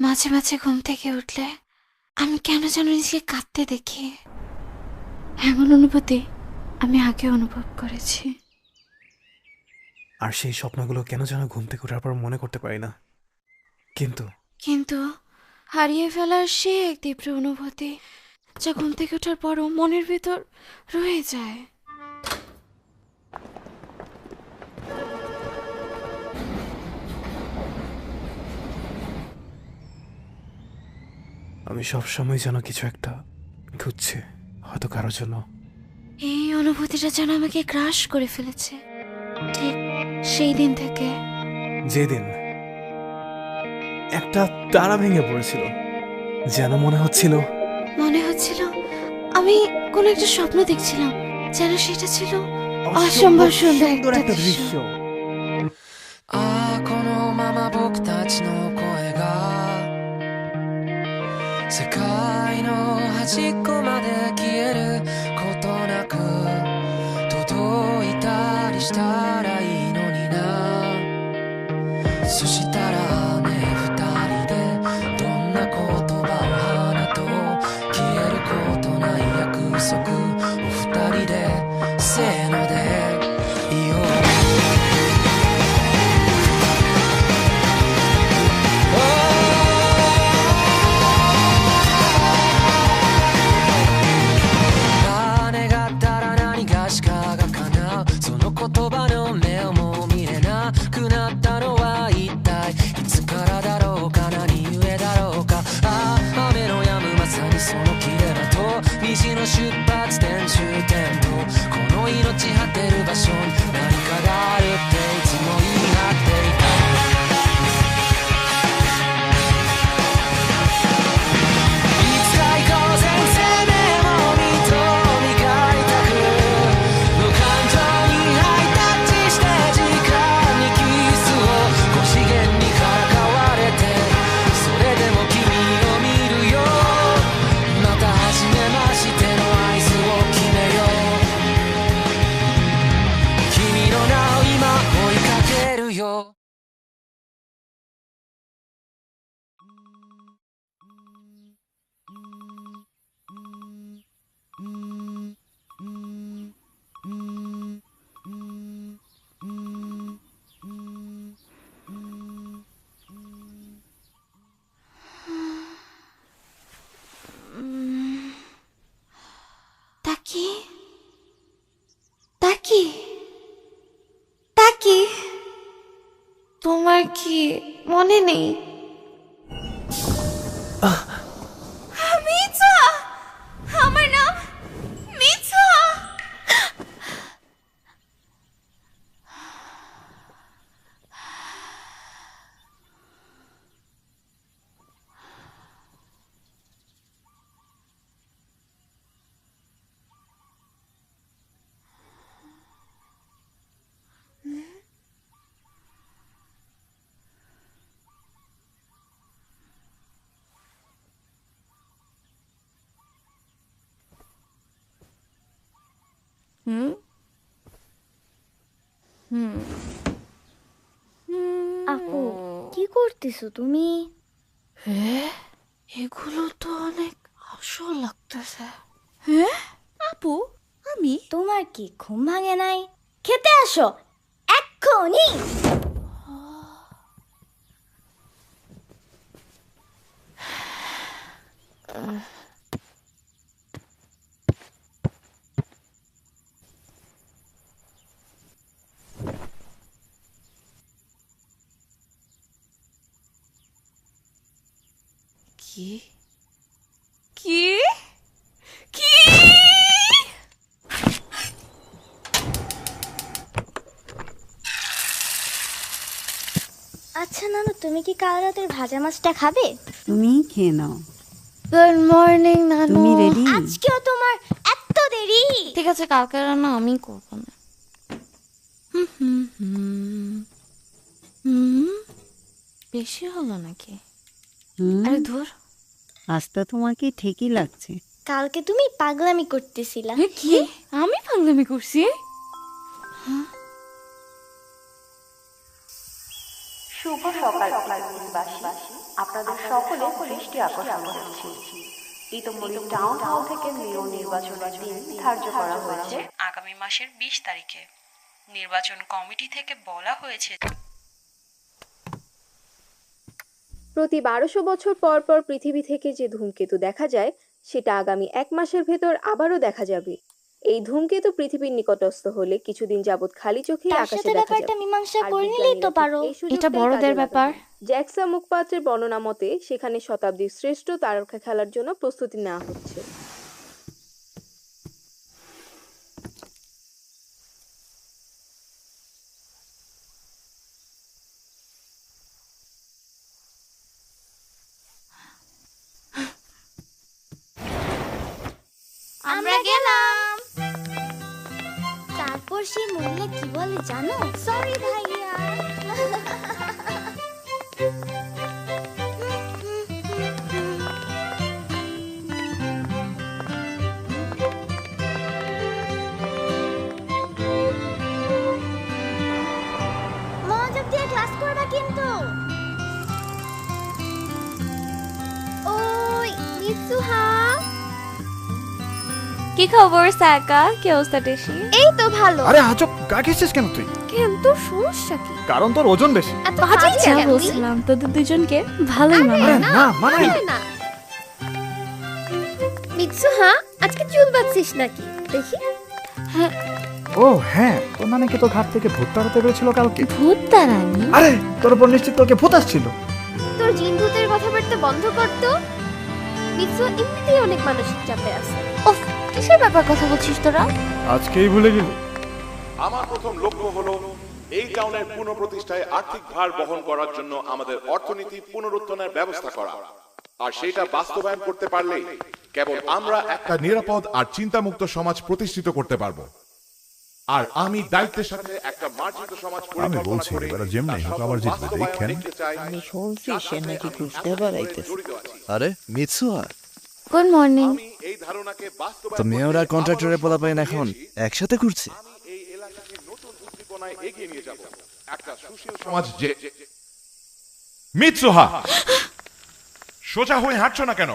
মাঝে মাঝে ঘুম থেকে উঠলে আমি কেন যেন নিজেকে কাঁদতে দেখি। এমন অনুভূতি আমি আগে অনুভব করেছি। আর সেই স্বপ্নগুলো কেন যেন ঘুম থেকে ওঠার পর মনে করতে পারি না। কিন্তু কিন্তু হারিয়ে ফেলার সে এক তীব্র অনুভূতি যা ঘুম থেকে ওঠার পরও মনের ভেতর রয়ে যায়। আমি সবসময় যেন কিছু একটা খুঁজছি, হয়তো কারোর জন্য। এই অনুভূতিটা যেন আমাকে গ্রাস করে ফেলেছে ঠিক সেই দিন থেকে। যেদিন একটা তারা ভেঙে পড়েছিল, যেন মনে হচ্ছিল আমি কোনো একটা স্বপ্ন দেখছিলাম, যেন সেটা ছিল অসম্ভব সুন্দর একটা দৃশ্য। ああこのまま僕たちの声が世界の端っこまで消えることなく届いたりしたらいいのにな。そしたらね二人でどんな言葉を放とう、消えることない約束を二人でせーので言おう。言葉の目をもう見れなくなったのは一体いつからだろうか、何故だろうか。ああ雨の止むまさにその切れ間と虹の出発点終点とこの命果てる場所に何かがあるっていつも言い張っていた。いつか行こうぜ生命も身と磨いたくの感情にハイタッチして時間にキスを5次元にからかわれて、それでも君を見るよ。また初めましての合図を決めよう。君の名を今追いかけるよ。তাকি তাকি তাকি, তোমার কি মনে নেই? মিছা, আমার নাম মিছা। আপু, কি করতেছো তুমি? এগুলো তো অনেক আসল লাগতেছে। আপু, তোমার কি ঘুম ভাঙে নাই? খেতে আসো এক্ষুনি। কি কি কি? আচ্ছা নানু, তুমি কি কাল রাতের ভাজা মাছটা খাবে? তুমি খেয়ে নাও। গুড মর্নিং নানু। তুমি রেডি? আজকেও তোমার এত দেরি? ঠিক আছে, কালকে রান্না আমি করবো না। হুম হুম হুম হুম, বেশি হলো নাকি? আরে ধুর, আজ তো তোমাকে ঠিকই লাগছে। কালকে তুমি পাগলামি করতেছিলা। কি আমি পাগলামি করছি? শুভ সকাল প্রিয়বাসী। আপনাদের সকলে দৃষ্টি আকর্ষণ করছি, ইতোমধ্যে টাউন হল থেকে মেয়র নির্বাচনের দিন ধার্য করা হয়েছে আগামী মাসের 20 তারিখে। নির্বাচন কমিটি থেকে বলা হয়েছে প্রতি 1200 বছর পর পর পৃথিবী থেকে যে ধূমকেতু দেখা যায় সেটা আগামী 1 মাসের ভেতর আবারও দেখা যাবে। এই ধূমকেতু পৃথিবীর নিকটস্থ হলে কিছুদিন যাবত খালি চোখে তার আকাশে সাথে দেখা ব্যাপারটা যাবে। মীমাংসা আর করে নিলেই তো বিজ্ঞানীরা পারো। ঠিক এই সুযোগটাই এটা বড়দের কাজে ব্যাপার। লাগাবেন। জ্যাকসা মুখপাত্রের বর্ণনা মতে সেখানে শতাব্দীর শ্রেষ্ঠ তারকা খেলার জন্য প্রস্তুতি নেওয়া হচ্ছে। আমরা গেলাম। তারপর সেই মহিলা কি বলে জানো? সরি ভাইয়া। মনোযোগ দিয়ে ক্লাস করবা কিন্তু। ওই মিৎসুহা, কি খবর সাকা? কি অবস্থা টেশি? এই তো ভালো। আরে আজব গা ঘেঁষছিস কেন তুই? কিন্তু সমস্যা কি? কারণ তোর ওজন বেশি। এত আচ্ছা ফাজিল কেন তুই? বলছিলাম তোদের দুজনকে ভালোই মানায়। আরে না মানাই না। না মিৎসুহা, আজকে চুল বাঁধছিস নাকি? দেখি। ও হ্যাঁ, তোর নানি কি তোর ঘাট থেকে ভূত তাড়াতে পেরেছিল কালকে? ভূত তারানি? আরে তোর উপর নিশ্চিত তোকে ভূত আসছিল। তোর জিন ভূতের কথাবার্তা বন্ধ কর তো। মিৎসু এমনিতেই অনেক মানসিক চাপে আছে। উফ, কিসের ব্যাপার কথা বলছিস তোরা? আজকেই ভুলে গেলি? আমার প্রথম লক্ষ্য হলো এই টাউনের পুনঃপ্রতিষ্ঠায় আর্থিক ভার বহন করার জন্য আমাদের অর্থনীতি পুনরুত্থানের ব্যবস্থা করা, আর সেটা বাস্তবায়ন করতে পারলে কেবল আমরা একটা নিরাপদ আর চিন্তামুক্ত সমাজ প্রতিষ্ঠিত করতে পারবো। আর আমি দায়িত্বের সাথে একটা মার্জিত সমাজ পরিকল্পনা করে এবারে যেমনি হোক আবার জিতবে, বাস্তবায়ন দেখেন। দেখতে চাই। আমি শুনছি সে নাকি ঘুরতে আমি বেড়াইতেছে। জড়িত আছি। আরে মিৎসুয়া, গুড মর্নিং। আমি এই ধারণাকে বাস্তবায়ন তো মেয়র আর করতে কন্ট্রাক্টরের আবারও পোলাপাইন শপথ এখন নিয়েছি। একসাথে ঘুরছে। আমি এই এলাকাকে নতুন উদ্দীপনায় এগিয়ে নিয়ে যাব, একটা সুশীল সমাজ যে মিৎসুহা, সোজা হয়ে হাঁটছো না কেন?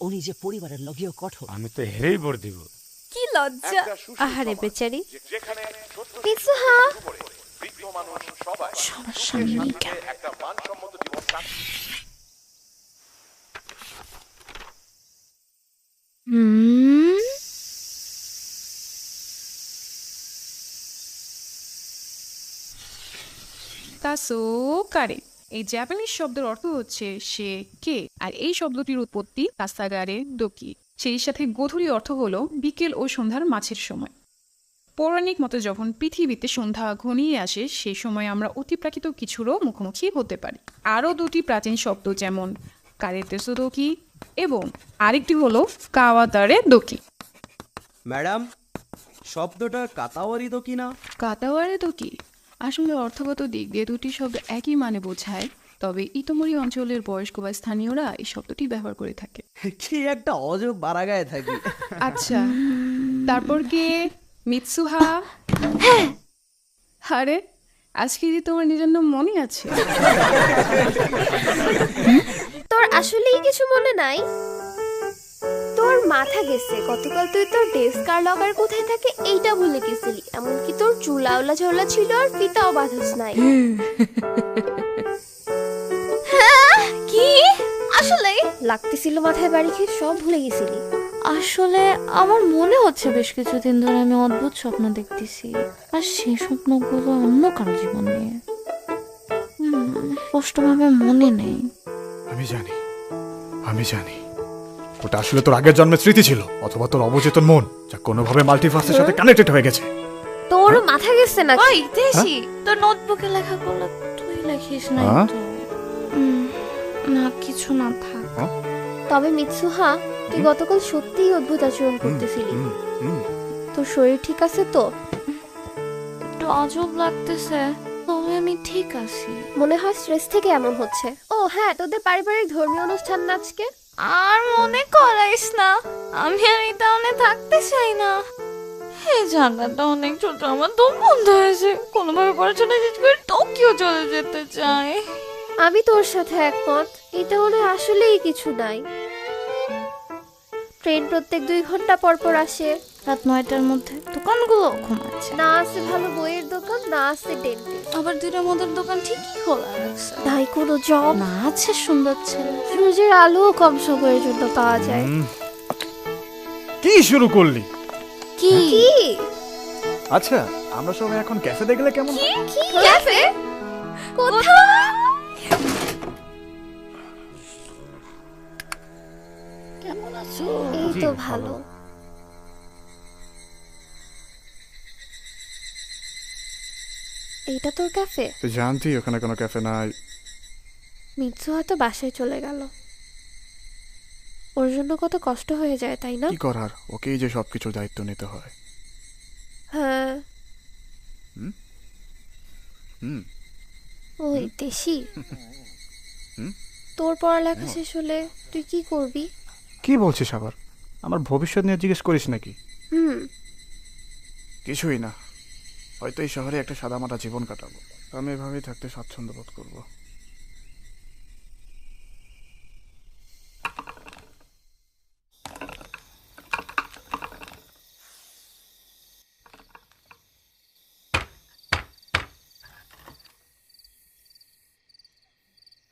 উনি যে পরিবারের লগিও কঠোর। আমি তো হেরেই ভোট দিব। কি লজ্জা। একটা সুশীল আহারে সমাজ, বেচারি। যেখানে ছোট্ট মিৎসুহা, থেকে বৃদ্ধ মানুষ সবাই সবার সুখে সামনেই শান্তিতে একটা মানসম্মত জীবন কাটায়। হুম, কাসোকারে এই জাপানিজ শব্দের অর্থ হচ্ছে সে কে, আর এই শব্দটির উৎপত্তি কাসাগারে দোকি, সেই সাথে গোধূলি অর্থ হলো বিকেল ও সন্ধ্যার মাঝের সময়। পৌরাণিক মতে যখন পৃথিবীতে সন্ধ্যা ঘনিয়ে আসে সেই সময় আমরা অতিপ্রাকৃত কিছুরও মুখোমুখি হতে পারি। আরও দুটি প্রাচীন শব্দ যেমন কারেতেসো দোকি এবং আরেকটি হলো কাওয়াতারে দোকি। ম্যাডাম, শব্দটা কাতাওয়ারি তো কিনা? কাতাওয়ারে দোকি আসলে অর্থগত দিক দিয়ে দুটি শব্দ একই মানে বোঝায়, তবে ইতোমরি অঞ্চলের বয়স্ক বা স্থানীয়রা এই শব্দটি ব্যবহার করে থাকে। কি একটা অজব বারাগায় থাকি। আচ্ছা, তারপর কে মিৎসুহা? আরে আজকে যে তোমার নিজের নাম মনে আছে? তোর আসলেই কিছু মনে নাই? তোর মাথা গেছে। গতকাল তুই তোর ডেস্ক আর লকার কোথায় থাকে এইটা ভুলে গেছিলি। এমনকি তোর চুল আওলা ঝাওলা ছিল আর ফিতাও বাঁধস নাই। কি আসলে লাগতেছিল মাথায় বাড়ি খেয়ে সব ভুলে গেছিলি। আসলে আমার মনে হচ্ছে বেশ কিছুদিন ধরে আমি অদ্ভুত স্বপ্ন দেখতেছি, আর সেই স্বপ্নগুলো অন্য কারো জীবন নিয়ে। স্পষ্টভাবে মনে নেই। আমি জানি ওটা আসলে তোর আগের জন্মের স্মৃতি ছিল, অথবা তোর অবচেতন মন যা কোনোভাবে মাল্টিভার্সের সাথে কানেক্টেড হয়ে গেছে। তোর মাথা গেছে না? ওই দেশি, তোর নোটবুকে লেখাগুলো তুই লিখিস না তো? না কিছু না, থাক। তবে মিৎসুহা, তুই গতকাল সত্যিই অদ্ভুত আচরণ করতেছিলি। তোর শরীর ঠিক আছে তো? একটু অজব লাগতেছে, তবে আমি ঠিক আছি। মনে হয় স্ট্রেস থেকে এমন হচ্ছে। ও হ্যাঁ, তোদের পারিবারিক ধর্মীয় অনুষ্ঠান না আজকে? আর মনে করাইস না, আমি আর এই টাউনে থাকতে চাই না। এই জায়গাটা অনেক ছোট, আমার দম বন্ধ হয়েছে। কোনোভাবে পড়াশোনা শেষ করে টোকিও চলে যেতে চাই। আমি তোর সাথে একমত, এটা মনে হয় আসলেই কিছু নাই। ট্রেন প্রত্যেক 2 ঘন্টা পর পর আসে, রাত 9টার মধ্যে দোকানগুলো ঘুমাচ্ছে, না আছে ভালো বইয়ের দোকান, না আছে ডেন্টিস্ট, আবার 2টা মদের দোকান ঠিকই খোলা রাখছে, নাই কোনো জব, না আছে সুন্দর ছেলে, সূর্যের আলোও কম সময়ের জন্য পাওয়া যায়। কি শুরু করলি? কি আচ্ছা আমরা সবাই এখন ক্যাফে দেখলে কেমন? কি ক্যাফে? কোথায়? কেমন আছো? এই জি, তো ভালো। ভালো। এইটা তোর ক্যাফে? তুই জানতি ওখানে কোনো ক্যাফে নাই। মিৎসু হয়তো বাসায় চলে গেল, ওর জন্য কত কষ্ট হয়ে যায় তাই না? কি করার, ওকেই যে সবকিছুর দায়িত্ব নিতে হয়। হ্যাঁ। হুম ওই দেশি, তোর পড়ালেখা শেষ হলে তুই কি করবি? কি বলছিস আবার? আমার ভবিষ্যৎ নিয়ে জিজ্ঞেস করিস নাকি? কিছুই না, হয়তো এই শহরে একটা সাদামাটা জীবন কাটাবো। আমি এভাবেই থাকতে স্বাচ্ছন্দ্য বোধ করবো।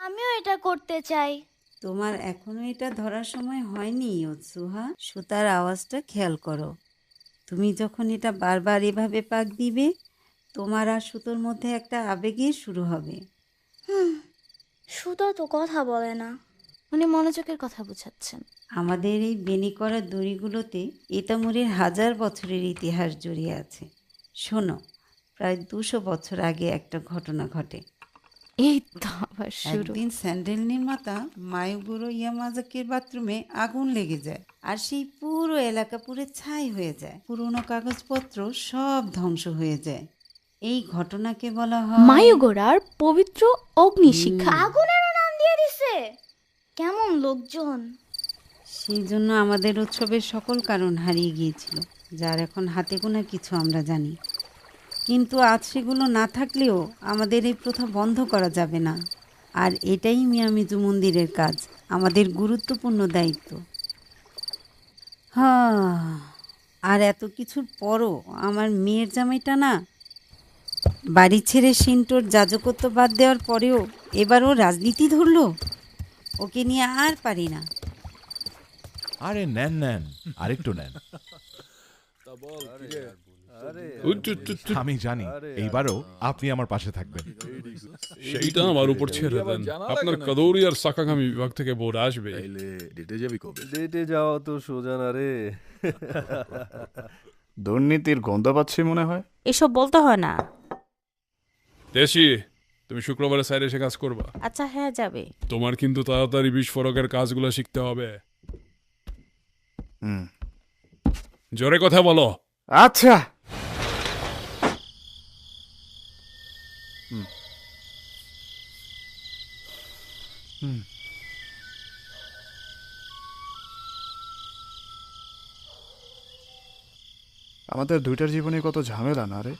আমিও এটা করতে চাই। তোমার এখনো এটা ধরার সময় হয়নি ইয়ুৎসুহা। সুতার আওয়াজটা খেয়াল করো। তুমি যখন এটা বারবার এভাবে পাক দিবে, তোমার আর সুতোর মধ্যে একটা আবেগের শুরু হবে। সুতো তো কথা বলে না, উনি মনোযোগের কথা বোঝাচ্ছেন। আমাদের এই বেনি করা দড়িগুলোতে ইতামুরের 1000 বছরের ইতিহাস জড়িয়ে আছে। শোনো, প্রায় 200 বছর আগে একটা ঘটনা ঘটে। এই তো আবার শুরু। একদিন স্যান্ডেল নির্মাতা মায়ুগুরো ইয়ামাজাকির বাথরুমে আগুন লেগে যায়, আর সেই পুরো এলাকা পুরো ছাই হয়ে যায়। পুরনো কাগজপত্র সব ধ্বংস হয়ে যায়। এই ঘটনাকে বলা হয় মায়ুগোড়ার পবিত্র অগ্নিশিখা। আগুনের নাম দিয়ে দিছে, কেমন লোকজন। সেই জন্য আমাদের উৎসবের সকল কারণ হারিয়ে গিয়েছিল, যার এখন হাতে গোনা কিছু আমরা জানি। কিন্তু আজ সেগুলো না থাকলেও আমাদের এই প্রথা বন্ধ করা যাবে না। আর এটাই মিয়ামিজু মন্দিরের কাজ, আমাদের গুরুত্বপূর্ণ দায়িত্ব। আর এত কিছুর পরও আমার মেয়ের জামাইটা না, বাড়ি ছেড়ে শিন্টোর যাজকত্ব বাদ দেওয়ার পরেও এবারও রাজনীতি ধরলো। ওকে নিয়ে আর পারি না। আরে নেন নেন, আরেকটু নেন। আমি জানি এইবারও আপনি আমার পাশে থাকবেন। সেইটা আমার উপর ছেড়ে দেন। আপনার কাদৌরি আর সাকাগামী বিভাগ থেকে বোর্ড আসবে। ডেটে যাবি কবে? ডেটে যাওয়া তো সোজা না রে। দুর্নীতির গন্ধ পাচ্ছি মনে হয়। এসব বলতে হয় না। দেশি, তুমি শুক্রবারে সাইডে এসে কাজ করবা। আচ্ছা হ্যাঁ, যাবে। তোমার কিন্তু তাড়াতাড়ি বিস্ফোরকের কাজগুলো শিখতে হবে। জোরে কথা বলো। আচ্ছা। আমাদের দুইটার জীবনে কত ঝামেলা না রে।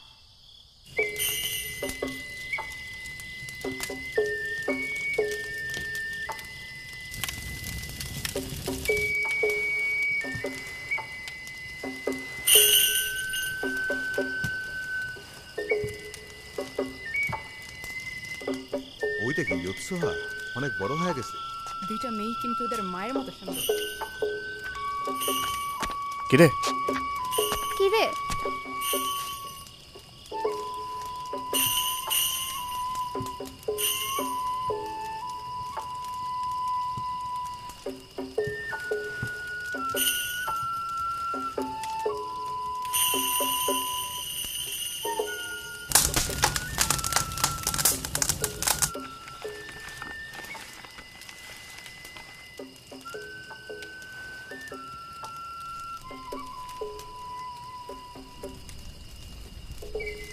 ওইটা কি ইয়ুৎসুহা? অনেক বড় হয়ে গেছে। দুইটা মেয়ে কিন্তু ওদের মায়ের মতো সুন্দর। কিরে কিরে,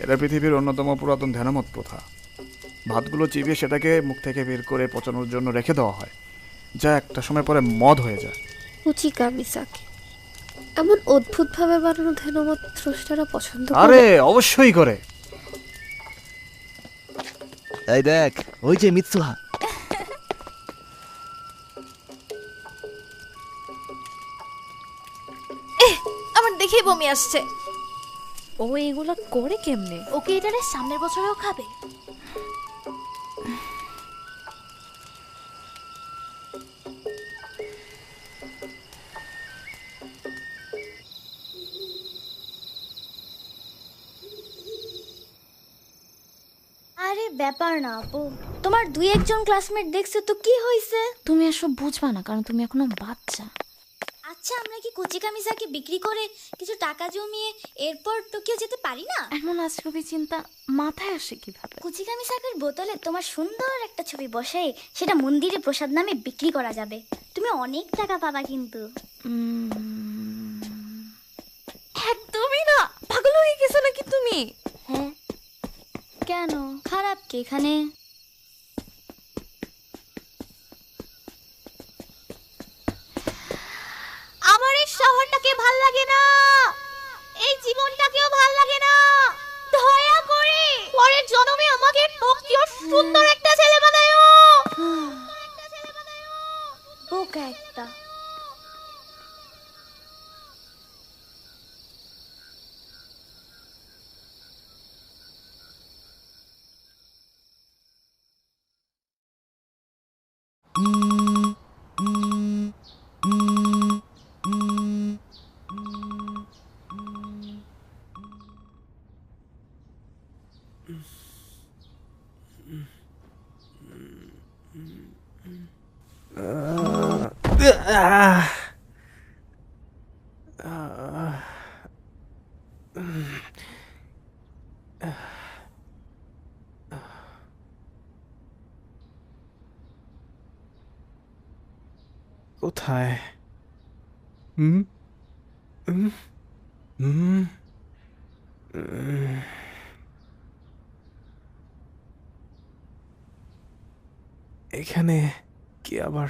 এটা পৃথিবীর অন্যতম পুরাতন ধ্যানমত প্রথা। ভাতগুলো চিবিয়ে সেটাকে মুখ থেকে বের করে পচানোর জন্য রেখে দেওয়া হয়, যা একটা সময় পরে মদ হয়ে যায়। উচিকা মিসাকে এমন অদ্ভুতভাবে বানানো ধ্যানমত স্রষ্টারা পছন্দ করে। আরে অবশ্যই করে। এই দেখ, ওই যে মিৎসুহা। বমি আসছে। ও এগুলো করে কেমনে? ওকে এটারে সামনের বছরেও খাবে। আরে ব্যাপার না আপু, তোমার দুই একজন ক্লাসমেট দেখছে তো কি হয়েছে? তুমি এসব বুঝবা না, কারণ তুমি এখনো বাচ্চা। আচ্ছা আমরা কি কুচিকামিসাকে বিক্রি করে কিছু টাকা জমিয়ে এরপর টোকিও যেতে পারি না? এমন আজগুবি চিন্তা মাথায় আসে কিভাবে? কুচিকামিসাকের বোতলে তোমার সুন্দর একটা ছবি বসাই সেটা মন্দিরে প্রসাদ নামে বিক্রি করা যাবে, তুমি অনেক টাকা পাবা কিন্তু। একদমই না, পাগল হয়ে গেছো নাকি তুমি? হ্যাঁ কেন, খারাপ কি এখানে? আমার এই শহরটাকে ভাল লাগে না, এই জীবনটাকেও ভাল লাগে না। দয়া করে পরের জন্মে আমাকে টোকিওর সুন্দর একটা ছেলে বানায়ো। বোকা একটা। কোথায়? এখানে কি আবার?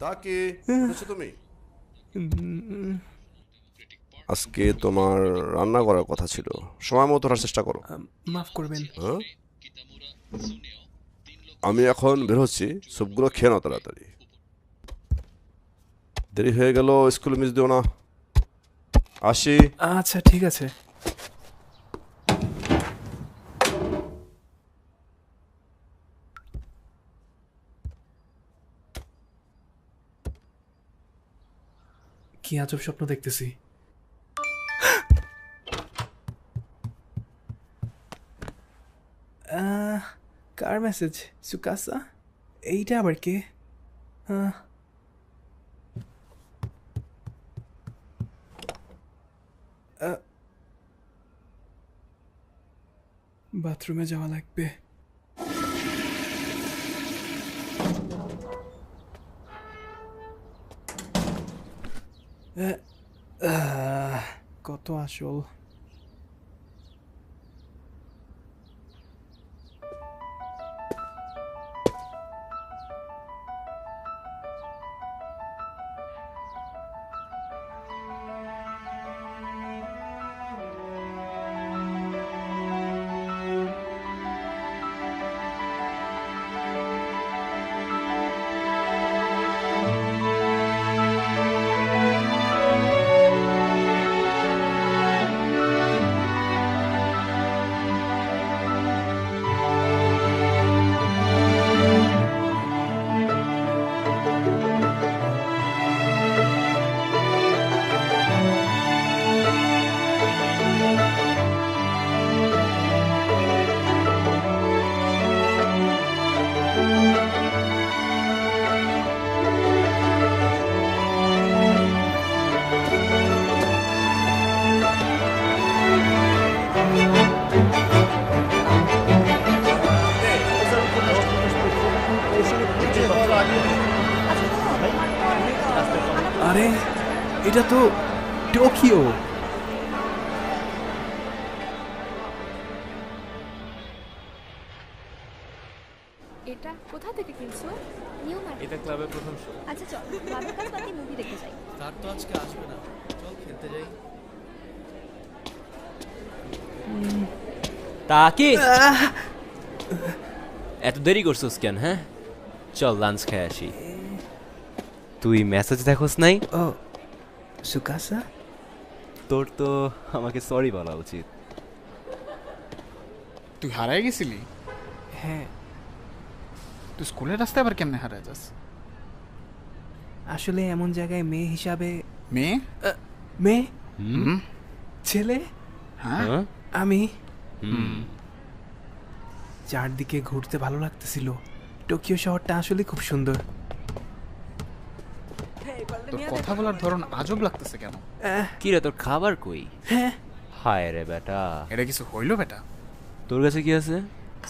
তাকে শুনেছো তুমি? আজকে তোমার রান্না করার কথা ছিল, সময় মতো ওঠার চেষ্টা করো। মাফ করবেন। হ্যাঁ, আমি এখন বের হচ্ছি, সবগুলো খেয়ে নাও তাড়াতাড়ি। দেরি হয়ে গেল, স্কুলে মিস দিও না। আসি। আচ্ছা ঠিক আছে। কি আজব স্বপ্ন দেখতেছি। কার মেসেজ? সুকাসা? এইটা আবার কে? বাথরুমে যাওয়া লাগবে। কত আসল। আরে এটা তো টোকিও। এটা কোথা থেকে কিনছো? New market. এটা ক্লাবের প্রথম শো। আচ্ছা চল, বাবার কাছে মুভি দেখতে যাই। তার তো আজকে আসবে না, চল খেলতে যাই। তাকি এত দেরি করছিস কেন? হ্যাঁ চল লাঞ্চ খেয়ে আসি। তুই মেসেজ দেখোস নাই? ও সুকাসা, তোর তো আমাকে সরি বলা উচিত। তুই হারাই গেছিলি? হ্যাঁ তুই স্কুলের রাস্তায় আবার কেমনে হারাই যাস? আসলে এমন জায়গায় মেয়ে হিসাবে মেয়ে মেয়ে ছেলে হ্যাঁ আমি চারদিকে ঘুরতে ভালো লাগতেছিল। টোকিও শহরটা আসলে খুব সুন্দর। তোর কথা বলার ধরন আজব লাগতেছে কেন? কি রে তোর খাবার কই? হ্যাঁ হায় রে বেটা, এটা কিছু হইলো বেটা? তোর কাছে কি আছে?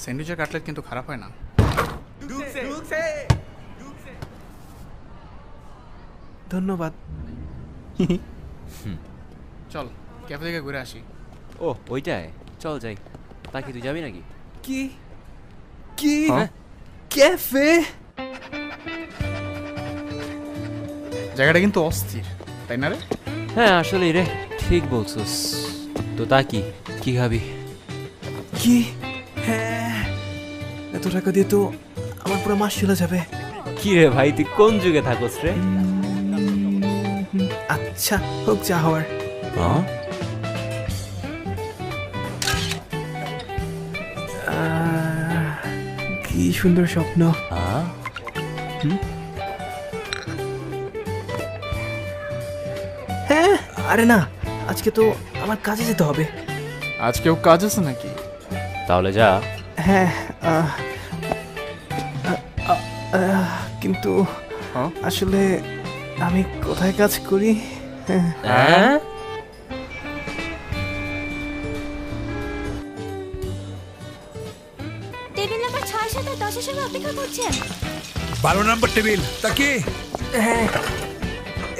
স্যান্ডউইচের কাটলেট কিন্তু খারাপ হয় না। ধন্যবাদ। চল ক্যাফে থেকে ঘুরে আসি। ও ওইটাই, চল যাই। তাকে তুই যাবি নাকি? কি কি ক্যাফে? জায়গাটা কিন্তু অস্থির, তাই না রে? হ্যাঁ আসলেই রে, ঠিক বলছিস। তো তা কি খাবি? কি? হ্যাঁ এত টাকা দিয়ে তো আমার পুরো মাস চলে যাবে। কি রে ভাই, তুই কোন যুগে থাকস রে? আচ্ছা হোক যা হওয়ার। কি সুন্দর স্বপ্ন। হ্যাঁ আরে না, আজকে তো আমার কাজে যেতে হবে। আজকেও কাজ আছে নাকি? তাহলে যা। হ্যাঁ কিন্তু আসলে আমি কোথায় কাজ করি? হ্যাঁ টেবিল নাম্বার 6, 7 আর 10 এর সঙ্গে অপেক্ষা করছেন। 12 নম্বর টেবিল। তাকি হ্যাঁ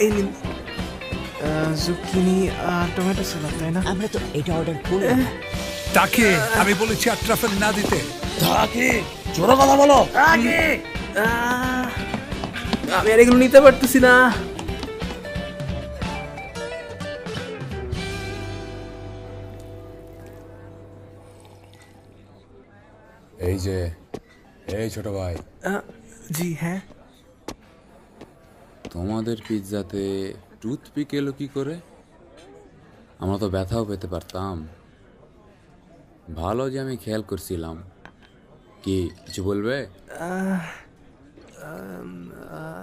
এই নিন জুকিনি আর টমেটো সালাদ, তাই না? আমরা তো এটা অর্ডার করি। তাকি আমি বলেছি আটরাফেল না দিতে। তাকি জোরে কথা বলো। তাকি আমি আর এগুলো নিতে পারতেছি না। এই ছোট ভাই, জি হ্যাঁ। তোমাদের পিৎজাতে টুথপিক এলো কি করে? আমরা তো ব্যথাও পেতে পারতাম। ভালো যে আমি খেয়াল করছিলাম। কি কিছু বলবে?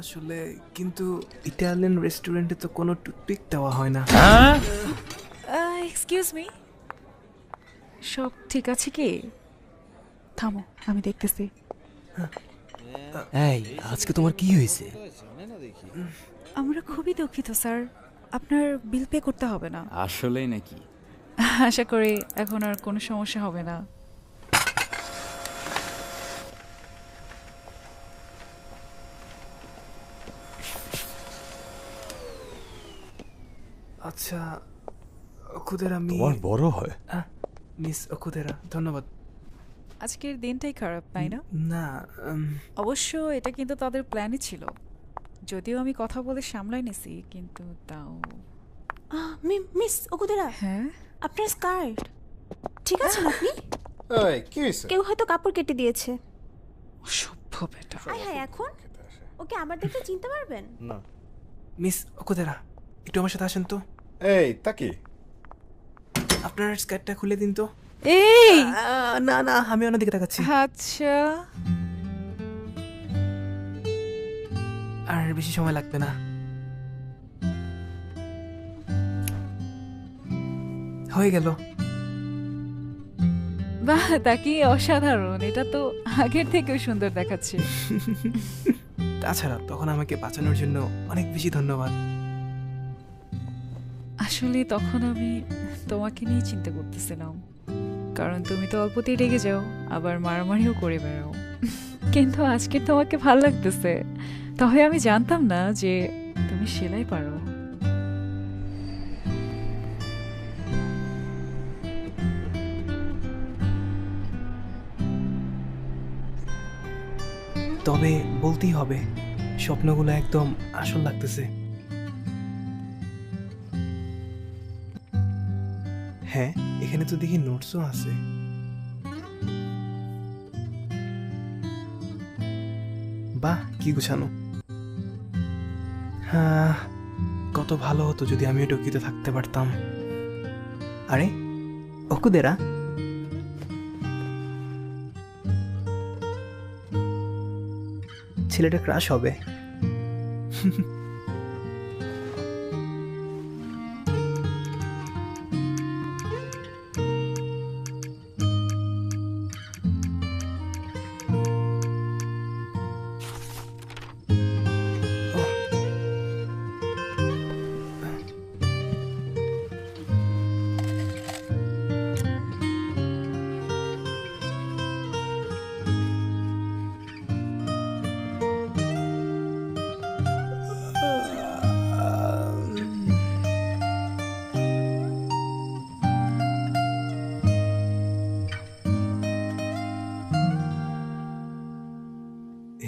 আসলে কিন্তু ইটালিয়ান রেস্টুরেন্টে তো কোনো টুথপিক দেওয়া হয় না। এক্সকিউজ মি, সব ঠিক আছে কি? থামো আমি দেখতেছি। এই আজকে তোমার কি হয়েছে? আমরা খুবই দুঃখিত স্যার, আপনার বিল পে করতে হবে না। আসলেই নাকি? আশা করি এখন আর কোনো সমস্যা হবে না। আচ্ছা ওকুদেরা, তোমার বড় হয়। মিস ওকুদেরা, ধন্যবাদ। আজকের দিনটাই খারাপ, তাই না? না অবশ্য এটা কিন্তু তাদের প্ল্যানই ছিল, যদিও আমি কথা বলে সামলাই নিছি, কিন্তু তাও। মিস ওকুদেরা, হ্যাঁ আপনার স্কার্ট ঠিক আছে আপনি? এই কি হইছে? কেউ হয়তো কাপড় কেটে দিয়েছে। অসভ্য বেটা। হ্যাঁ এখন ওকে আবার দেখতে চিনতে পারবেন না। মিস ওকুদেরা একটু আমার সাথে আসেন তো। এই তাকি আপনার স্কার্টটা খুলে দিন তো। এই না না, আমি অন্যদিকে তাকাচ্ছি। আচ্ছা আর বেশি সময় লাগবে না। হয়ে গেল। বাহ, তা কি অসাধারণ! এটা তো আগের থেকেও সুন্দর দেখাচ্ছে। তাছাড়া তখন আমাকে বাঁচানোর জন্য অনেক বেশি ধন্যবাদ। আসলে তখন আমি তোমাকে নিয়ে চিন্তা করতেছিলাম, কারণ তুমি তো অল্পতেই রেগে যাও, আবার মারামারিও করে বেড়াও। কিন্তু আজকে তোমাকে ভালো লাগতেছে, তবে আমি জানতাম না যে তুমি সেলাই পারো। তবে বলতেই হবে স্বপ্নগুলো একদম আসল লাগতেছে। হ্যাঁ, এখানে এখানে তো দেখি নোটসও আছে। বাহ, কি গুছানো। হ্যাঁ, কত ভালো হতো যদি আমিও টোকিওতে থাকতে পারতাম। আরে ওকুদেরা, ছেলেটা ক্রাশ হবে।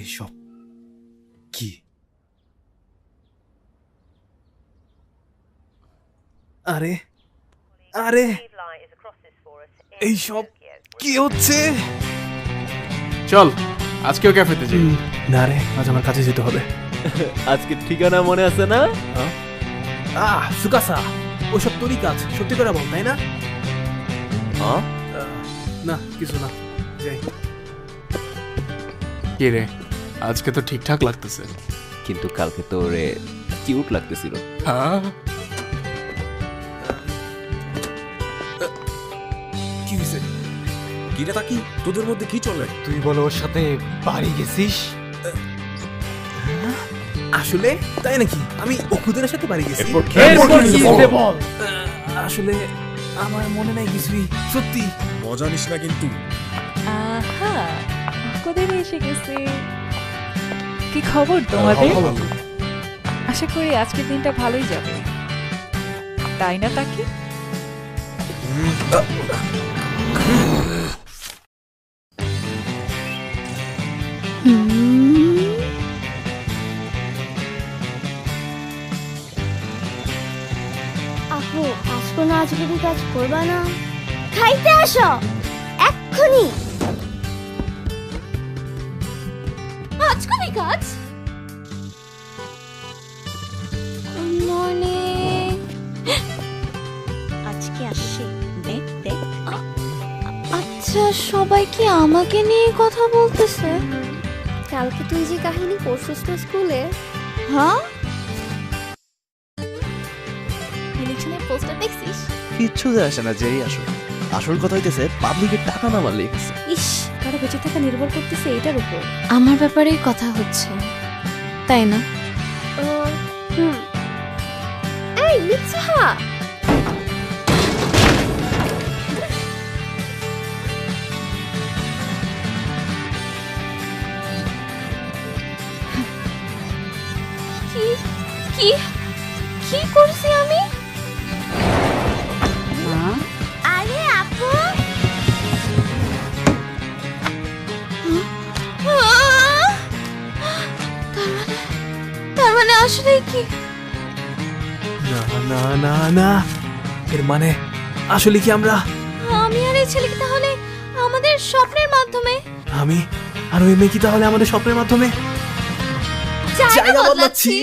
এইসব কি? আরে আরে এইসব কি হচ্ছে? চল আজকেও ক্যাফেতে যাই। না রে, আজ আমার কাছে যেতে হবে। আজকে ঠিকানা মনে আছে না? সুকাসা, ওসব তোরই কাজ, সত্যি করে বল, তাই না? না কিছু না, যাই। কে রে, আজকে তো ঠিকঠাক লাগতেছে। কিন্তু কালকে তো রে কিউট লাগতেছিল। হ্যাঁ, কি হয়েছে? কিরে তাকি, তোদের মধ্যে কি চলে? তুই বলো ওর সাথে বাড়ি গেছিস? আসলে তাই নাকি? আমি ওকুদের সাথে বাড়ি গেছি। আসলে আমার মনে নাই কিছুই, সত্যি। মজা নিস না কিন্তু। আহা, ওকুদের এসে গেছে। কি খবর তোমাদের? আশা করি আজকের দিনটা ভালোই যাবে, তাই না তাকি? আপু, আজ কোনো আজগুবি কাজ করবা না? খাইতে আসো এক্ষুনি। আজগুবি কাজ? মর্নিং। আজকে আসছে, দেখ দেখ। আচ্ছা, সবাই কি আমাকে নিয়ে কথা বলতেছে? কালকে তুই যে কাহিনী পড়ছিস না স্কুলে, হ্যাঁ? ইলেকশনের পোস্টার দেখছিস? কিচ্ছু যায় আসে না, যেই আসো। আসল কথা হইতেছে পাবলিকের টাকা না মারলে গেছে। ইস, কারো বেঁচে থাকা নির্ভর করতেছে এটার উপর। আমার ব্যাপারেই কথা হচ্ছে, তাই না? এই মিৎসা, কি কি করছি আমি? আরে আপু, তার মানে আসলে কি? না না না না, এর মানে আসলে কি আমরা, আমি আর এই ছেলেকে তাহলে আমাদের স্বপ্নের মাধ্যমে, আমি আর ওই মেয়ে কি তাহলে আমাদের স্বপ্নের মাধ্যমে জায়গা বদলাচ্ছি?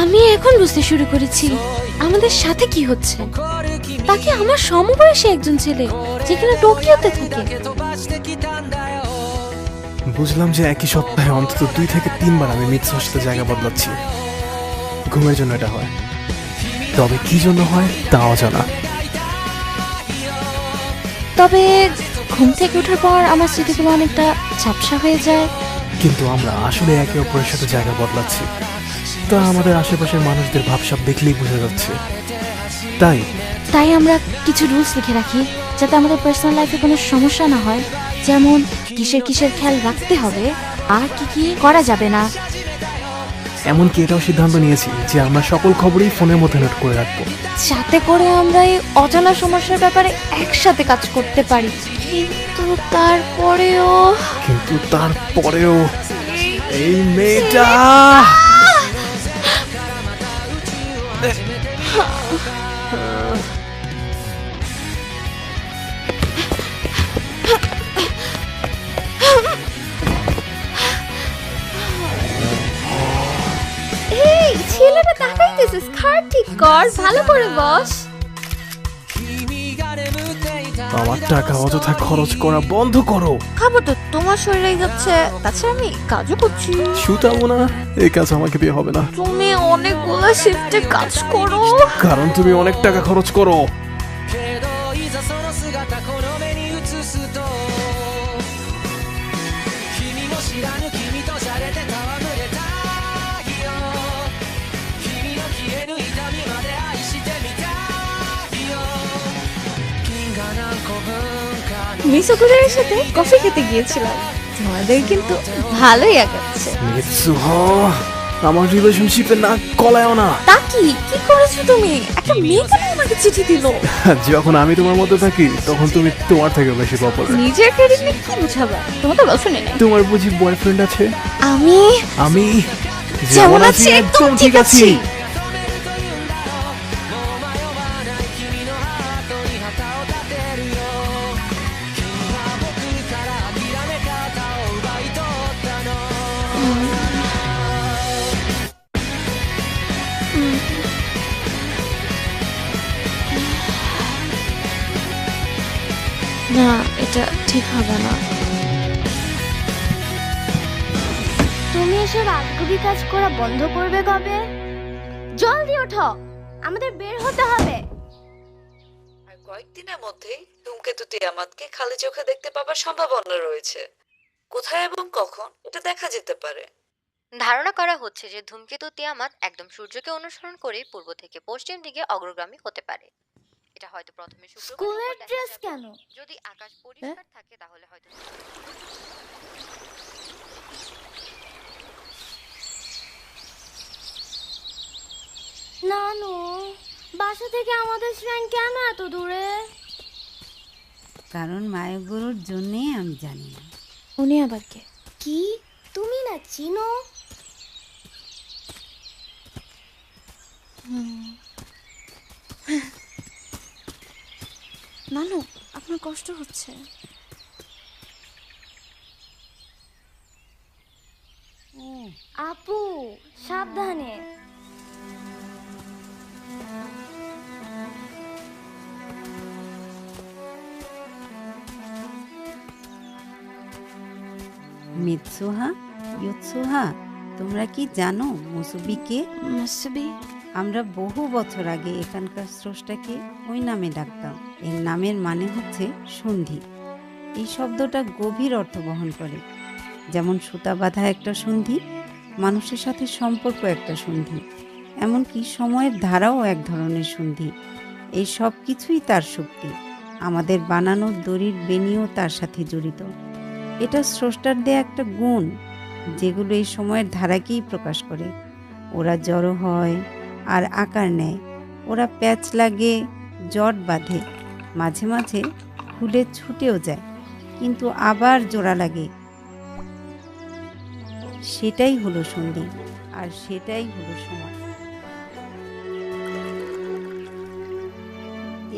আমি এখন বুঝতে শুরু করেছি আমাদের সাথে কি হচ্ছে। তাকে আমার সমবয়সী একজন ছেলে, যেখানে টোকিওতে থাকে। বুঝলাম যে একই সপ্তাহে অন্তত 2 থেকে 3 বার আমি মিৎসার সাথে জায়গা বদলাচ্ছি। ঘুমের জন্য এটা হয়, তবে কি জন্য হয় তাও জানা। তবে ঘুম থেকে ওঠার পর আমার স্মৃতিগুলো অনেকটা ঝাপসা হয়ে যায়। কিন্তু আমরা আসলে একে অপরের সাথে জায়গা বদলাচ্ছি, তা আমাদের আশেপাশের মানুষদের ভাবসাব দেখলেই বোঝা যাচ্ছে। তাই আমরা কিছু রুলস লিখে রাখি, যাতে আমাদের পার্সোনাল লাইফে কোনো সমস্যা না হয়, যেমন কিসের কিসের খেয়াল রাখতে হবে আর কি কি করা যাবে না। এমনকি এটাও সিদ্ধান্ত নিয়েছি যে আমরা সকল খবরই ফোনের মধ্যে নোট করে রাখবো, যাতে করে আমরা এই অজানা সমস্যার ব্যাপারে একসাথে কাজ করতে পারি। কিন্তু তারপরেও এই মেয়েটা এই ছেলেটা তাকাইতেছে, স্কার্ট ঠিক কর, ভালো করে বস। আমার টাকা অযথা খরচ করা বন্ধ করো। খাবো তো, তোমার শরীরে যাচ্ছে, তাছাড়া আমি কাজও করছি। শুতাবো না, এই কাজ আমাকে দিয়ে হবে না। তুমি অনেকগুলো শিফটে কাজ করো, কারণ তুমি অনেক টাকা খরচ করো। মিসোকুরের সাথে কফি খেতে গিয়েছিলাম, তোমাদের কিন্তু ভালোই আগাচ্ছে। মিৎসুহা, আমার রিলেশনশিপে না কলায়ও না। তা কি কি করেছো তুমি? একটা মেয়ে কেন আমাকে চিঠি দিল? যখন আমি তোমার মধ্যে থাকি তখন তুমি তোমার থেকে বেশি পপুলার। নিজের ক্রেডিট নিয়ে কি বুঝাবা? তোমার তো গার্লফ্রেন্ড নেই। তোমার বুঝি বয়ফ্রেন্ড আছে? আমি যেমন আছি একদম ঠিক আছি। না, এটা ঠিক হবে না। তুমি এসব আজগুবি কাজ করা বন্ধ করবে কবে? জলদি ওঠো, আমাদের বের হতে হবে। আর কয়েকদিনের মধ্যেই ধূমকেতু তিয়ামাতকে খালি চোখে দেখতে পাবার সম্ভাবনা রয়েছে। কোথায় এবং কখন এটা দেখা যেতে পারে। ধারণা করা হচ্ছে যে ধূমকেতু তিয়ামাত একদম সূর্যকে অনুসরণ করে পূর্ব থেকে পশ্চিম দিকে অগ্রগামী হতে পারে। এটা হয়তো প্রথমে স্কুলের ড্রেস কেন? যদি আকাশ পরিষ্কার থাকে তাহলে হয়তো। নানু, বাসা থেকে আমাদের শ্রেণ কেন এত দূরে? কারণ মায়াগুরুর জন্যে আমি জানি না। উনি আবার কে? কি তুমি না চিনো? নানু, আপনার কষ্ট হচ্ছে। আপু সাবধানে। মিৎসুহা, ইউৎসুহা, তোমরা কি জানো মুসুবি কে? মুসুবি? আমরা বহু বছর আগে এখানকার স্রষ্টাকে ওই নামে ডাকতাম। এর নামের মানে হচ্ছে সন্ধি। এই শব্দটা গভীর অর্থ বহন করে। যেমন সুতা বাঁধা একটা সন্ধি, মানুষের সাথে সম্পর্ক একটা সন্ধি, এমনকি সময়ের ধারাও এক ধরনের সন্ধি। এই সব কিছুই তার শক্তি। আমাদের বানানো দড়ির বেনিও তার সাথে জড়িত। এটা স্রষ্টার দেয়া একটা গুণ, যেগুলো এই সময়ের ধারাকেই প্রকাশ করে। ওরা জড়ো হয় আর আকার নেয়, ওরা প্যাচ লাগে, জট বাঁধে, মাঝে মাঝে খুলে ছুটেও যায়, কিন্তু আবার জোড়া লাগে। সেটাই হলো সন্ধি, আর সেটাই হলো সময়।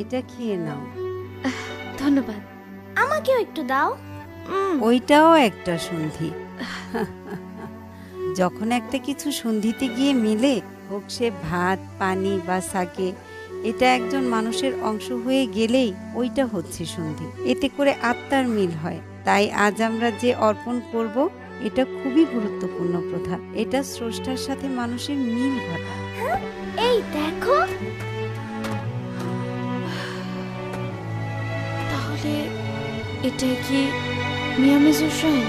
এটা খেয়ে নাও। ধন্যবাদ। আমাকেও একটু দাও। ওইটাও একটা সন্ধি। যখন একটা কিছু সন্ধিতে গিয়ে মিলে, হোক সে ভাত, পানি বা শাকে, এটা একজন মানুষের অংশ হয়ে গেলেই ওইটা হচ্ছে সন্ধি। এতে করে আত্মার মিল হয়। তাই আজ আমরা যে অর্পণ করব, এটা খুবই গুরুত্বপূর্ণ প্রথা। এটা স্রষ্টার সাথে মানুষের মিল ঘটায়। এই দেখো, তাহলে এটা কি মিয়ামিজুর শ্রেণ?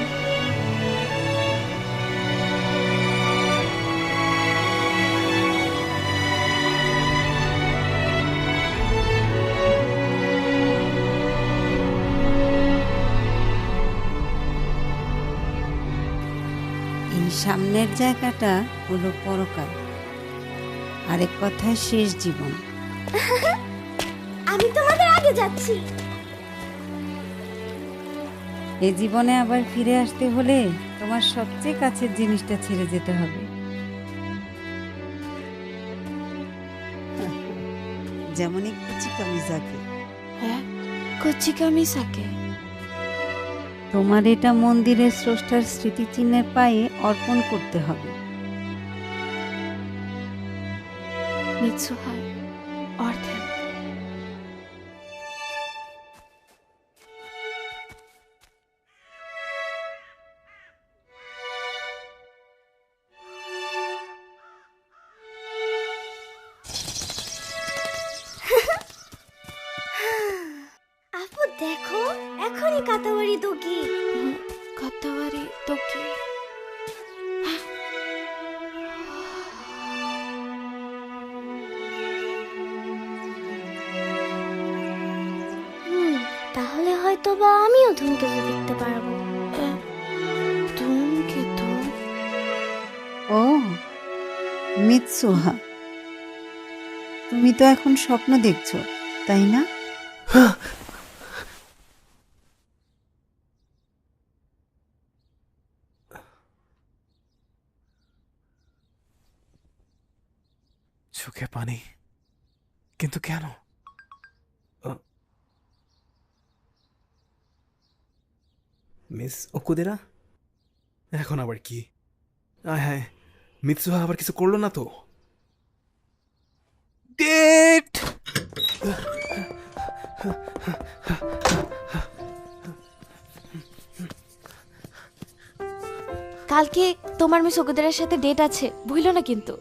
সামনের জায়গাটা হলো পরকাল, আরেক কথায় শেষ জীবন। আমি তোমাদের আগে যাচ্ছি। এ জীবনে আবার ফিরে আসতে হলে তোমার সবচেয়ে কাছের জিনিসটা ছেড়ে যেতে হবে। যেমন এই কুচি কামিজাকে। হ্যাঁ, কুচি কামিজাকে। তোমার এটা মন্দিরের স্রষ্টার স্মৃতিচিহ্নের পায়ে অর্পণ করতে হবে। মিৎসুহা অর্ধেক। আপু দেখো, এখনই কাতাওয়ারি দোকি। কাতাওয়ারি দোকি। তাহলে হয়তো বা আমিও ধূমকেতু দেখতে পারবো। ধূমকেতু? ও মিৎসুহা, তুমি তো এখন স্বপ্ন দেখছো, তাই না? চোখে পানি, কিন্তু কেন? মিস ওকুদেরা, এখন আবার কি? আয় হায়, মিৎসুহা আবার কিছু করলো না তো? ডেট! কালকে তোমার মিস ওকুদেরার সাথে ডেট আছে, ভুলো না কিন্তু।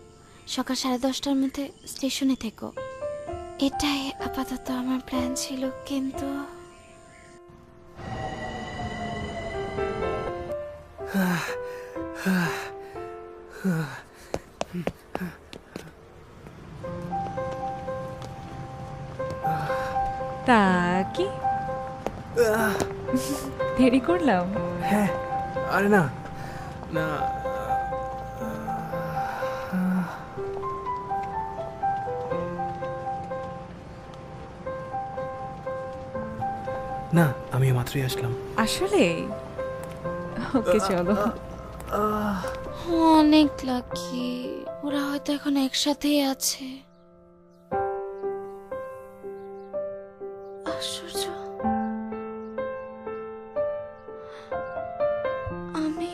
সকাল 10:30টার মধ্যে স্টেশনে থেকো। এটাই আপাতত আমার প্ল্যান ছিল, কিন্তু তা কি দেরি করলাম? হ্যাঁ, আরে না না, না, আমি মাত্রই আসলাম। আসলে ওকে চলো। অনেক লাকি, ওরা হয়তো এখন একসাথেই আছে। আশ্চর্য, আমি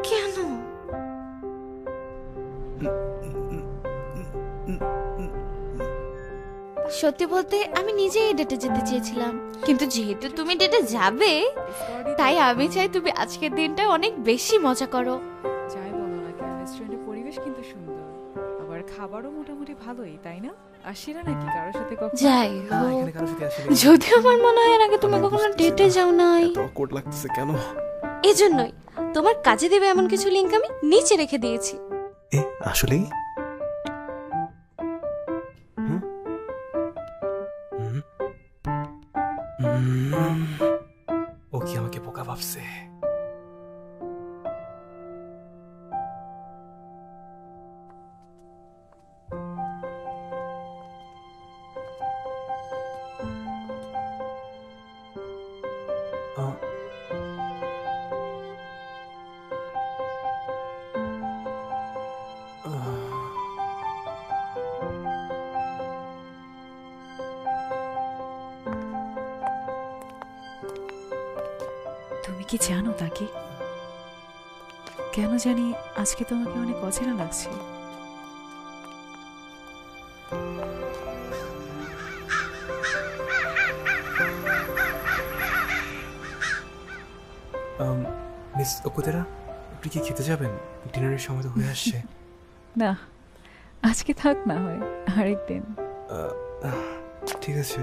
কেন? সত্যি বলতে আমি নিজেই ডেটে যেতে চেয়েছিলাম, কিন্তু যেহেতু তুমি ডেটে যাবে, তাই আমি চাই তুমি আজকের দিনটা অনেক বেশি মজা করো। যাই বলো না কেন, রেস্টুরেন্টের পরিবেশ কিন্তু সুন্দর, আবার খাবারও মোটামুটি ভালোই, তাই না? আসিরা নাকি কারোর সাথে কখনো? যাই হোক, যদিও আমার মনে হয় এর আগে তুমি কখনো ডেটে যাও নাই। এত অকওয়ার্ড লাগতেছে কেন? এজন্যই তোমার কাজে দেবে এমন কিছু লিংক আমি নিচে রেখে দিয়েছি। এ আসলেই? ও কি আমাকে বোকা ভাবছে? তুমি কি জানো তাকে? কেন জানি আজকে তোমাকে অনেক অচেনা লাগছে। মিস ওকুদেরা, আপনি কি খেতে যাবেন? ডিনারের সময় তো হয়ে আসছে। না, আজকে থাক, না হয় আরেকদিন। ঠিক আছে।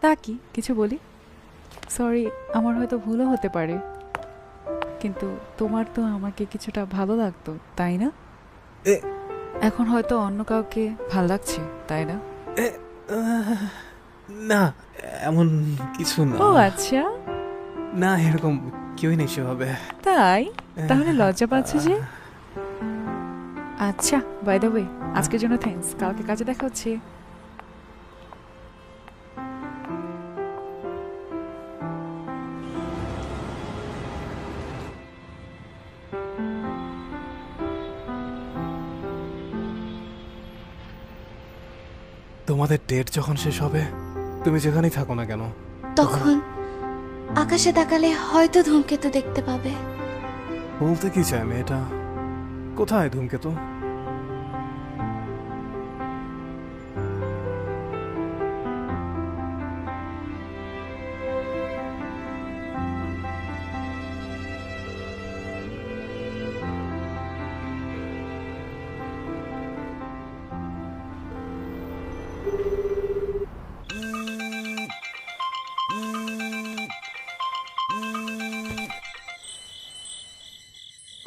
তা কি কিছু বলি? সরি, আমার হয়তো ভুলও হতে পারে, কিন্তু তোমার তো আমাকে কিছুটা ভালো লাগতো, তাই না? এখন হয়তো অন্য কাউকে ভালো লাগছে, তাই না? না, এমন কিছু না। ও আচ্ছা, না, এরকম কেউই নেই সেভাবে। তাই? তাহলে লজ্জা পাচ্ছ যে? আচ্ছা, বাই দ্য ওয়ে, আজকের জন্য থ্যাঙ্কস। কালকে কাজে দেখা হচ্ছে। তোমাদের ডেট যখন শেষ হবে, তুমি যেখানেই থাকো না কেন, তখন আকাশে তাকালে হয়তো ধূমকেতু দেখতে পাবে। বলতে কি চায় মেয়েটা? কোথায় ধূমকেতু?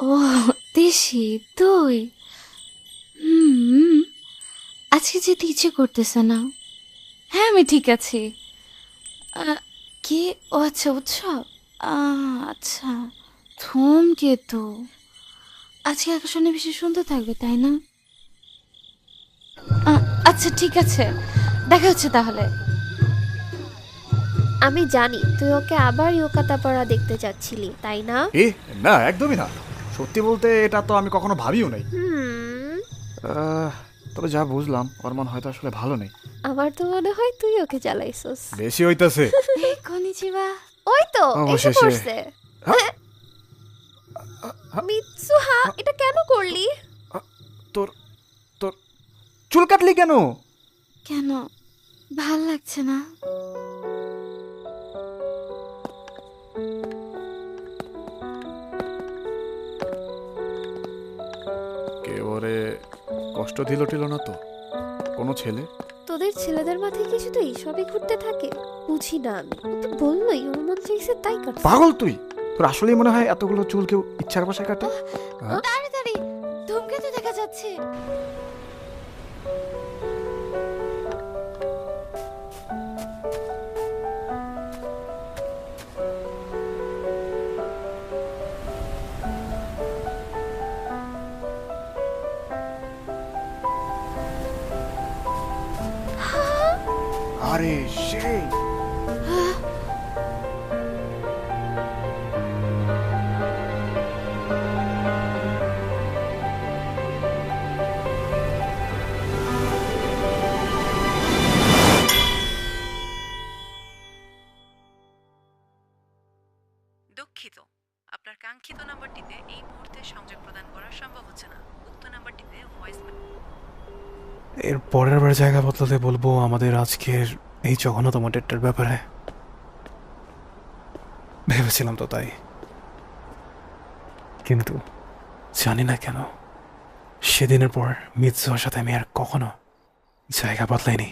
ও দেশি তুই? আজকে যেতে ইচ্ছে করতেছে না। হ্যাঁ, আমি ঠিক আছি। কে? ও আচ্ছা, উৎসব। আচ্ছা, ধূমকেতু আজকে আকাশনে বেশি সুন্দর থাকবে, তাই না? আচ্ছা ঠিক আছে, দেখা হচ্ছে তাহলে। আমি জানি তুই ওকে আবার ইয়োকাতাপাড়া দেখতে যাচ্ছিলি, তাই না? না, একদমই না। সত্যি বলতে এটা তো আমি কখনো ভাবিও নাই। তবে যা বুঝলাম, ওর মন হয়তো আসলে ভালো নেই। আমার তো মনে হয় তুই ওকে জ্বালাইছস। বেশি হইতাছে। কনিচিবা। ওই তো এসে অবশেষে। পড়ছে। মিৎসুহা, এটা কেন করলি? তোর চুল কাটলি কেন? কেন, ভাল লাগছে না? কেউ ওরে কষ্ট দিল টিল না তো? কোনো ছেলে? তোদের ছেলেদের মাথায় কি শুধু এইসবই ঘুরতে থাকে? বুঝি না আমি। ও তো বললোই ওর মন চাইছে তাই কাটছে। পাগল তুই! তোর আসলেই মনে হয় এতগুলো চুল কেউ ইচ্ছার বশে কাটে? তাড়াতাড়ি, ধূমকেতু দেখা যাচ্ছে। আরে সেই দুঃখিত, আপনার কাঙ্ক্ষিত নাম্বারটিতে এই মুহূর্তে সংযোগ প্রদান করা সম্ভব হচ্ছে না। উক্ত নাম্বারটিতে ভয়েস এর পরের বার জায়গা বদলাতে বলবো আমাদের আজকের এই জঘন্যতম ডেটটার ব্যাপারে। ভেবেছিলাম তো তাই, কিন্তু জানি না কেন সেদিনের পর মিৎসুর সাথে আমি আর কখনো জায়গা বদলাইনি।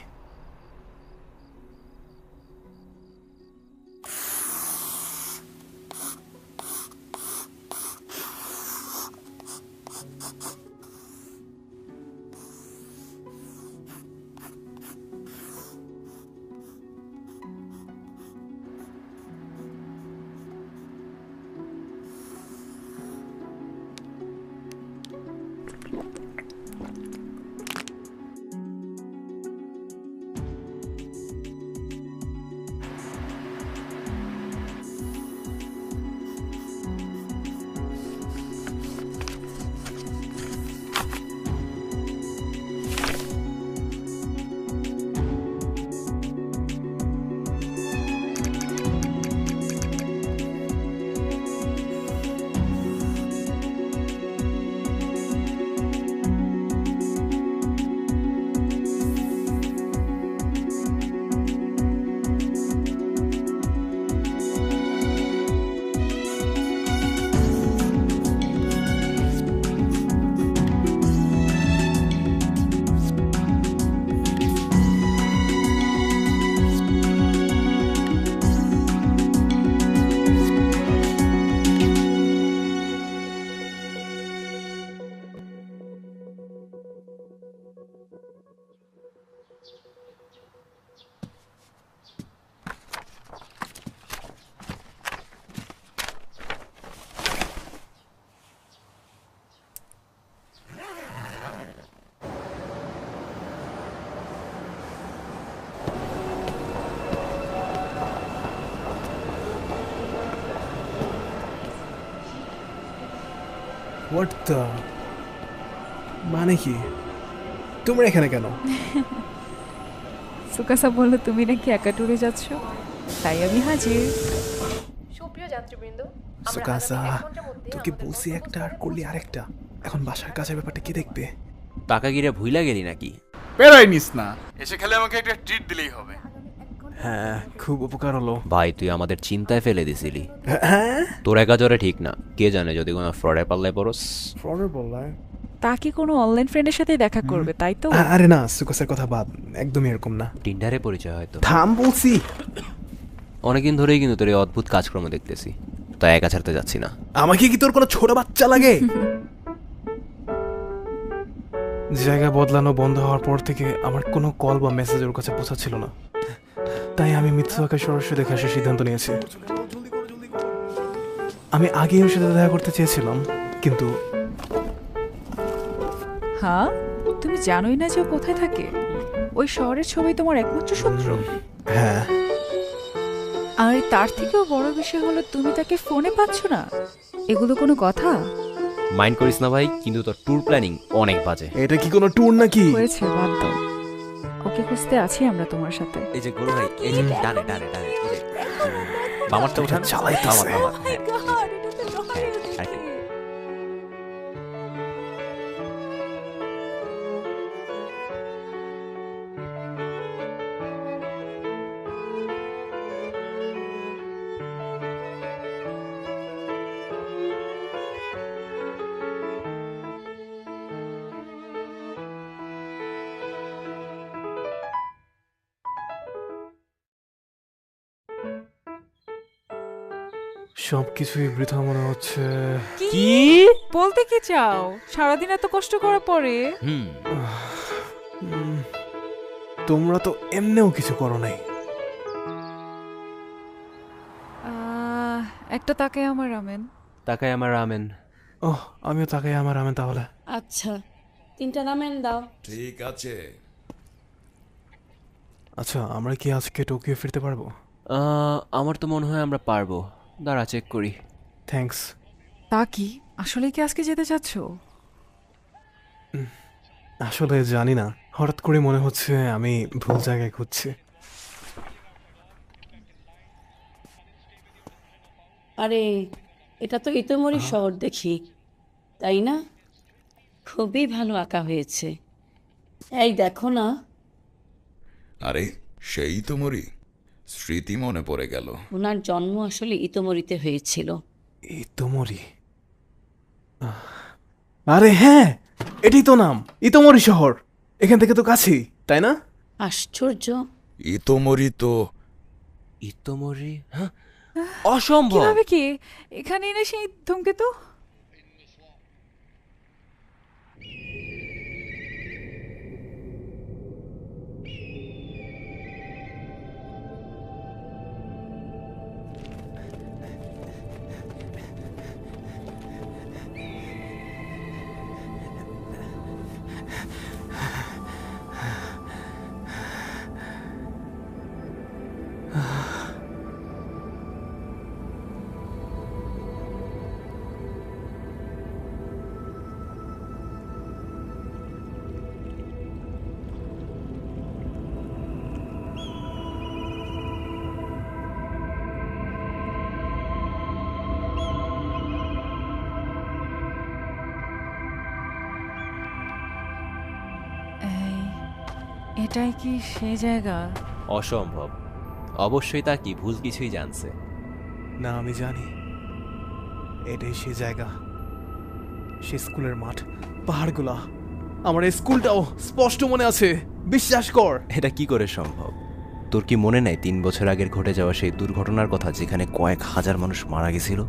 হোয়াট দ্য, মানে কি? তোমরা এখানে কেন? সুকাসা বললো তুমি নাকি একা ট্যুরে যাচ্ছ, তাই আমি হাজির। সুপ্রিয় যাত্রীবৃন্দ, সুকাসা, তোকে বলছি একটা আর করলি আরেকটা। এখন বাসার কাজের ব্যাপারটা কি দেখবে? টাকা গিরে ভুইলা গেলি নাকি? পেরাই নিস না, এসে খেলে আমাকে একটা ট্রিট দিলেই হবে। হ্যাঁ, খুব উপকার হলো। ভাই তুই আমাদের চিন্তায় ফেলে দিছিলি। তোর একা জ্বরে ঠিক না, কে জানে যদি কোনো ফ্রডের পাল্লায় পড়স। ফ্রডের পাল্লায়? তা কি কোনো অনলাইন ফ্রেন্ডের সাথে দেখা করবে, তাই তো? আরে না, সুকাসের কথা বাদ, একদমই এরকম না। টিন্ডারে পরিচয় হয়তো। থাম বলছি। অনেকদিন ধরেই কিন্তু তোর এই অদ্ভুত কাজকর্ম দেখতেছি, তাই একা ছাড়তে যাচ্ছি না। আমাকে কি তোর কোনো ছোট বাচ্চা লাগে? জায়গা বদলানো বন্ধ হওয়ার পর থেকে আমার কোনো কল বা মেসেজ ওর কাছে পৌঁছাচ্ছিল না, তাই আমি মিৎসুয়াকে সরাসরি দেখে আসার সিদ্ধান্ত নিয়েছি। আমি আগেই ওর সাথে দেখা করতে চেয়েছিলাম, কিন্তু হ্যাঁ, তুমি জানোই না যে ও কোথায় থাকে? ওই শহরের ছবি তোমার একমাত্র শত্রু। হ্যাঁ, আর তার থেকেও বড় বিষয় হলো তুমি তাকে ফোনে পাচ্ছ না। এগুলো কোনো কথা? মাইন্ড করিস না ভাই, কিন্তু তোর ট্যুর প্ল্যানিং অনেক বাজে। এটা কি কোনো ট্যুর নাকি? হয়েছে, বাদ দাও। ওকে খুঁজতে আছি আমরা তোমার সাথে। এই যে গরু ভাই, এই যে ডানে ডানে ডানে, এই যে বামারটা উঠান, চালাইতেছে। সবকিছুই বৃথা মনে হচ্ছে। কি বলতে কি চাও? সারাদিন এত কষ্ট করার পরে? তোমরা তো এমনিও কিছু করো নাই। একটা তাকাই আমার রামেন। তাকাই আমার রামেন। ওহ, আমিও তাকাই আমার রামেন তাহলে। আচ্ছা, 3টা রামেন দাও। ঠিক আছে। আচ্ছা, আমরা কি আজকে টোকিও ফিরতে পারবো? আমার তো মনে হয় আমরা পারবো। দাঁড়া চেক করি। থ্যাঙ্কস। তা কি আসলে কি আজকে যেতে চাচ্ছ? আসলে জানি না, হঠাৎ করে মনে হচ্ছে আমি ভুল জায়গায় খুঁজছি। আরে, এটা তো ইতোমরি শহর দেখি, তাই না? খুবই ভালো আঁকা হয়েছে। এই দেখো না। আরে, সেই ইতোমরি, স্মৃতি মনে পড়ে গেল। ওনার জন্ম আসলে ইতোমরিতে হয়েছিল। ইতোমরি? আরে হ্যাঁ, এটাই তো নাম, ইতোমরি শহর। এখান থেকে তো কাছেই, তাই না? আশ্চর্য। ইতোমরি তো ইতোমরি? হ্যাঁ, অসম্ভব। কিভাবে কি এখানে এনে সেই ধূমকেতু? এটাই কি সেই জায়গা? অসম্ভব। অবশ্যই তা কি ভুল কিছুই জানছে না। আমি জানি এটাই সেই জায়গা, সেই স্কুলের মাঠ, পাহাড়গুলা। আমার এই স্কুলটাও স্পষ্ট মনে আছে, বিশ্বাস কর। এটা কি করে সম্ভব? তোর কি মনে নাই 3 বছর আগের ঘটে যাওয়া সেই দুর্ঘটনার কথা, যেখানে কয়েক হাজার মানুষ মারা গেছিল?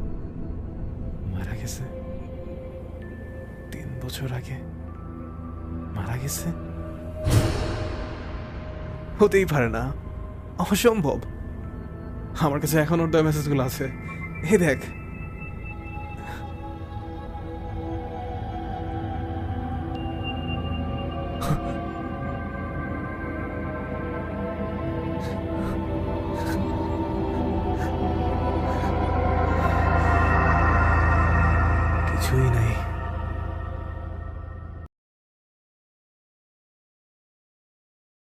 মারা গেছে? 3 বছর আগে মারা গেছে? হতেই পারে না, অসম্ভব। আমার কাছে এখন ওর মেসেজগুলো আছে, এই দেখ। কিছুই নাই।